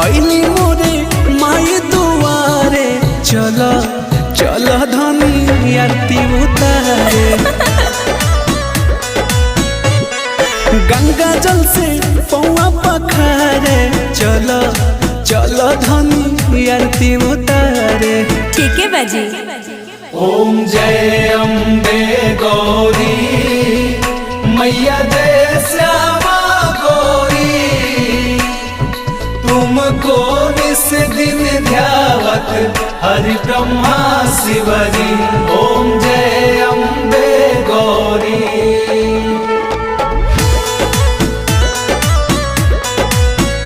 आईली मोरे माई दुआरे, चलो चलो धनी आरती उतारे। गंगा जल से पौआ पखारे, चलो चलो धनी आरती उतारे। ठीक है बाजी। ओम जय अम्बे गौरी मैया जय श्यामा गौरी, तुमको निस दिन ध्यावत हरि ब्रह्मा शिवजी। ओम जय अम्बे गौरी।